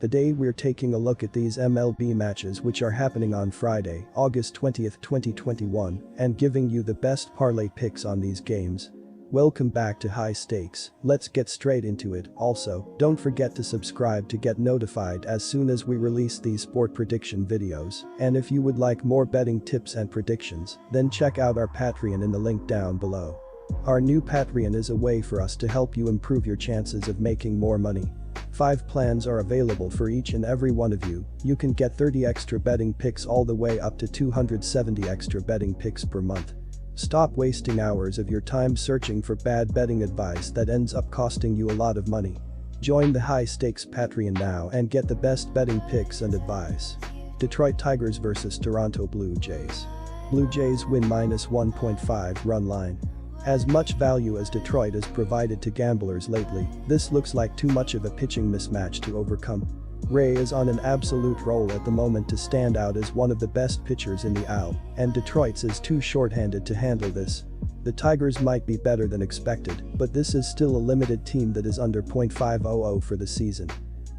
Today we're taking a look at these MLB matches which are happening on Friday, August 20th, 2021, and giving you the best parlay picks on these games. Welcome back to High Stakes, let's get straight into it. Also, don't forget to subscribe to get notified as soon as we release these sport prediction videos, and if you would like more betting tips and predictions, then check out our Patreon in the link down below. Our new Patreon is a way for us to help you improve your chances of making more money. 5 plans are available for each and every one of you. You can get 30 extra betting picks all the way up to 270 extra betting picks per month. Stop wasting hours of your time searching for bad betting advice that ends up costing you a lot of money. Join the High Stakes Patreon now and get the best betting picks and advice. Detroit Tigers vs Toronto Blue Jays. Blue Jays win -1.5 run line. As much value as Detroit has provided to gamblers lately, this looks like too much of a pitching mismatch to overcome. Ray is on an absolute roll at the moment to stand out as one of the best pitchers in the AL, and Detroit's is too short-handed to handle this. The Tigers might be better than expected, but this is still a limited team that is under .500 for the season.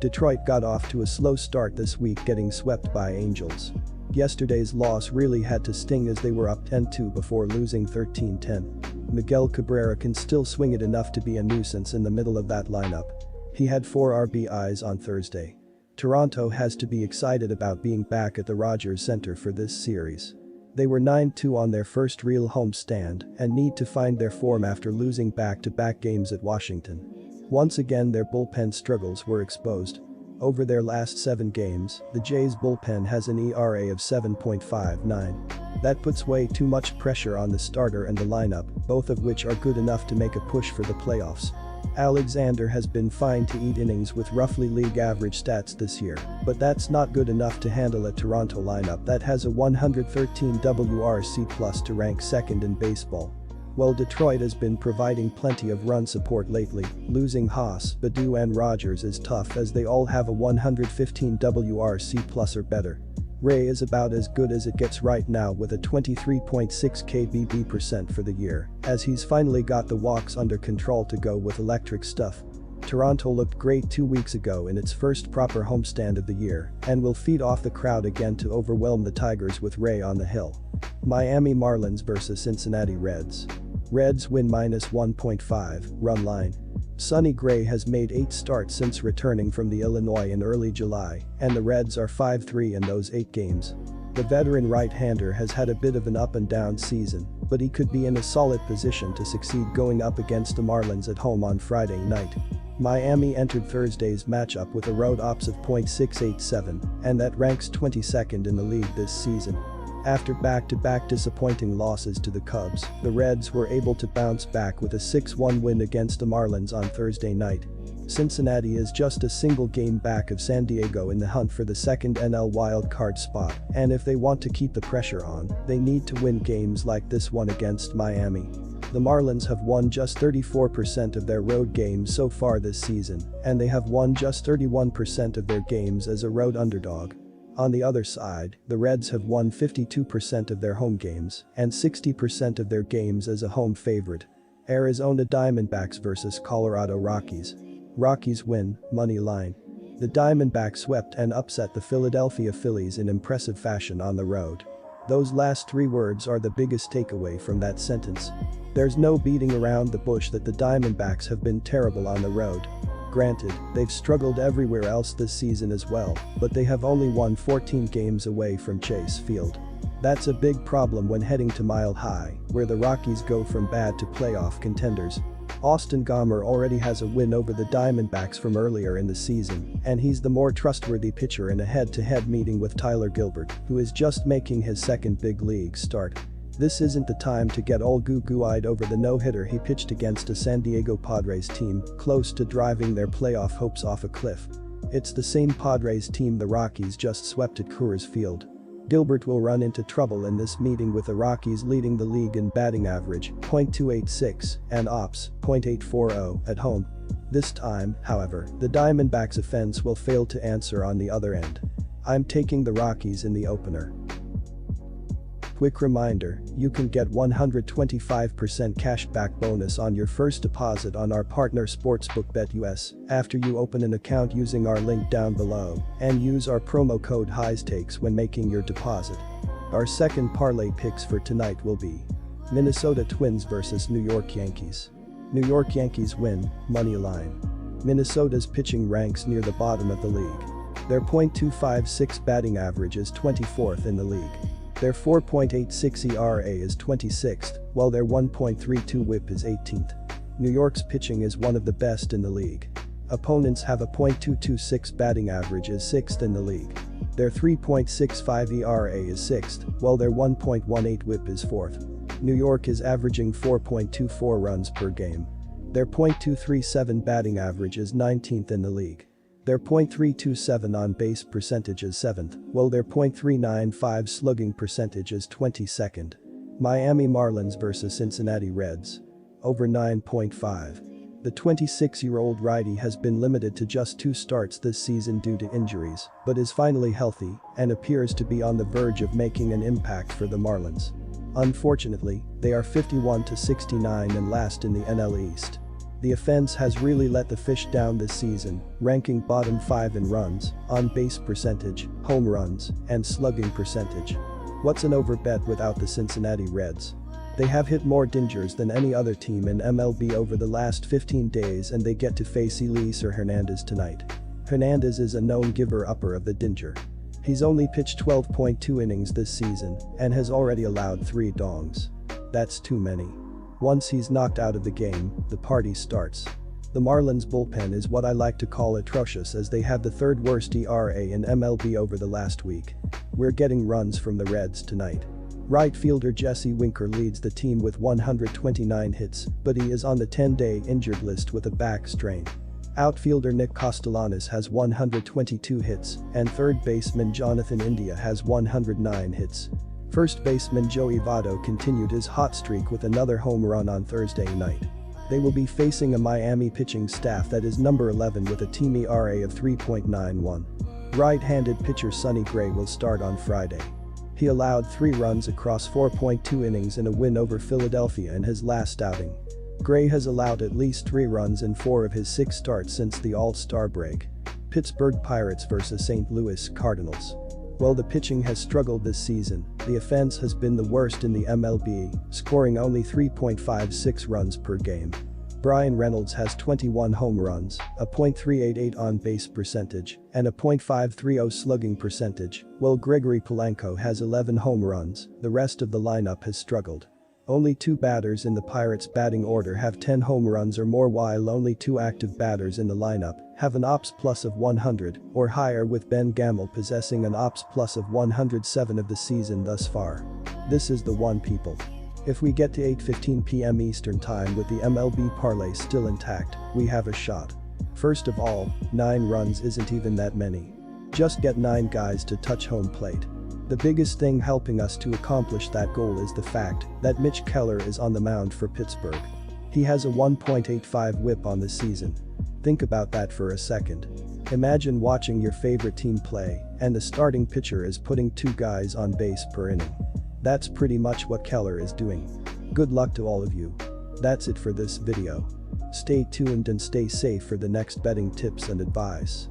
Detroit got off to a slow start this week, getting swept by Angels. Yesterday's loss really had to sting as they were up 10-2 before losing 13-10. Miguel Cabrera can still swing it enough to be a nuisance in the middle of that lineup. He had 4 RBIs on Thursday. Toronto has to be excited about being back at the Rogers Center for this series. They were 9-2 on their first real home stand and need to find their form after losing back-to-back games at Washington. Once again their bullpen struggles were exposed. Over their last 7 games, the Jays bullpen has an ERA of 7.59. That puts way too much pressure on the starter and the lineup, both of which are good enough to make a push for the playoffs. Alexander has been fine to eat innings with roughly league average stats this year, but that's not good enough to handle a Toronto lineup that has a 113 WRC+ to rank second in baseball. While Detroit has been providing plenty of run support lately, losing Haas, Baddoo and Rogers is tough as they all have a 115 WRC+ or better. Ray is about as good as it gets right now with a 23.6 KBB% for the year, as he's finally got the walks under control to go with electric stuff. Toronto looked great 2 weeks ago in its first proper homestand of the year and will feed off the crowd again to overwhelm the Tigers with Ray on the hill. Miami Marlins vs Cincinnati Reds. Reds win -1.5 run line. Sonny Gray has made 8 starts since returning from the Illinois in early July, and the Reds are 5-3 in those 8 games. The veteran right-hander has had a bit of an up-and-down season, but he could be in a solid position to succeed going up against the Marlins at home on Friday night. Miami entered Thursday's matchup with a road ops of .687, and that ranks 22nd in the league this season. After back-to-back disappointing losses to the Cubs, the Reds were able to bounce back with a 6-1 win against the Marlins on Thursday night. Cincinnati is just a single game back of San Diego in the hunt for the second NL wildcard spot, and if they want to keep the pressure on, they need to win games like this one against Miami. The Marlins have won just 34% of their road games so far this season, and they have won just 31% of their games as a road underdog. On the other side, the Reds have won 52% of their home games and 60% of their games as a home favorite. Arizona Diamondbacks vs Colorado Rockies. Rockies win, money line. The Diamondbacks swept and upset the Philadelphia Phillies in impressive fashion on the road. Those last 3 words are the biggest takeaway from that sentence. There's no beating around the bush that the Diamondbacks have been terrible on the road. Granted, they've struggled everywhere else this season as well, but they have only won 14 games away from Chase Field. That's a big problem when heading to Mile High, where the Rockies go from bad to playoff contenders. Austin Gomber already has a win over the Diamondbacks from earlier in the season, and he's the more trustworthy pitcher in a head-to-head meeting with Tyler Gilbert, who is just making his second big league start. This isn't the time to get all goo-goo-eyed over the no-hitter he pitched against a San Diego Padres team close to driving their playoff hopes off a cliff. It's the same Padres team the Rockies just swept at Coors Field. Gilbert will run into trouble in this meeting with the Rockies leading the league in batting average .286 and ops .840 at home. This time, however, the Diamondbacks' offense will fail to answer on the other end. I'm taking the Rockies in the opener. Quick reminder, you can get 125% cashback bonus on your first deposit on our partner Sportsbook BetUS after you open an account using our link down below and use our promo code HIGHSTAKES when making your deposit. Our second parlay picks for tonight will be Minnesota Twins vs New York Yankees. New York Yankees win, money line. Minnesota's pitching ranks near the bottom of the league. Their .256 batting average is 24th in the league. Their 4.86 ERA is 26th, while their 1.32 WHIP is 18th. New York's pitching is one of the best in the league. Opponents have a .226 batting average is 6th in the league. Their 3.65 ERA is 6th, while their 1.18 WHIP is 4th. New York is averaging 4.24 runs per game. Their .237 batting average is 19th in the league. Their .327 on-base percentage is 7th, while their .395 slugging percentage is 22nd. Miami Marlins vs Cincinnati Reds. Over 9.5. The 26-year-old righty has been limited to just 2 starts this season due to injuries, but is finally healthy and appears to be on the verge of making an impact for the Marlins. Unfortunately, they are 51-69 and last in the NL East. The offense has really let the fish down this season, ranking bottom 5 in runs, on-base percentage, home runs, and slugging percentage. What's an overbet without the Cincinnati Reds? They have hit more dingers than any other team in MLB over the last 15 days and they get to face Elise or Hernandez tonight. Hernandez is a known giver-upper of the dinger. He's only pitched 12.2 innings this season and has already allowed 3 dongs. That's too many. Once he's knocked out of the game, the party starts. The Marlins bullpen is what I like to call atrocious as they have the 3rd worst ERA in MLB over the last week. We're getting runs from the Reds tonight. Right fielder Jesse Winker leads the team with 129 hits, but he is on the 10-day injured list with a back strain. Outfielder Nick Castellanos has 122 hits, and third baseman Jonathan India has 109 hits. First baseman Joey Votto continued his hot streak with another home run on Thursday night. They will be facing a Miami pitching staff that is number 11 with a team ERA of 3.91. Right-handed pitcher Sonny Gray will start on Friday. He allowed 3 runs across 4.2 innings in a win over Philadelphia in his last outing. Gray has allowed at least 3 runs in 4 of his 6 starts since the All-Star break. Pittsburgh Pirates vs St. Louis Cardinals. While the pitching has struggled this season, the offense has been the worst in the MLB, scoring only 3.56 runs per game. Brian Reynolds has 21 home runs, a .388 on-base percentage, and a .530 slugging percentage, while Gregory Polanco has 11 home runs. The rest of the lineup has struggled. Only 2 batters in the Pirates' batting order have 10 home runs or more, while only 2 active batters in the lineup have an OPS plus of 100 or higher, with Ben Gamel possessing an OPS plus of 107 of the season thus far. This is the one, people. If we get to 8:15 p.m. Eastern Time with the MLB parlay still intact, we have a shot. First of all, 9 runs isn't even that many. Just get 9 guys to touch home plate. The biggest thing helping us to accomplish that goal is the fact that Mitch Keller is on the mound for Pittsburgh. He has a 1.85 WHIP on the season. Think about that for a second. Imagine watching your favorite team play and the starting pitcher is putting 2 guys on base per inning. That's pretty much what Keller is doing. Good luck to all of you. That's it for this video. Stay tuned and stay safe for the next betting tips and advice.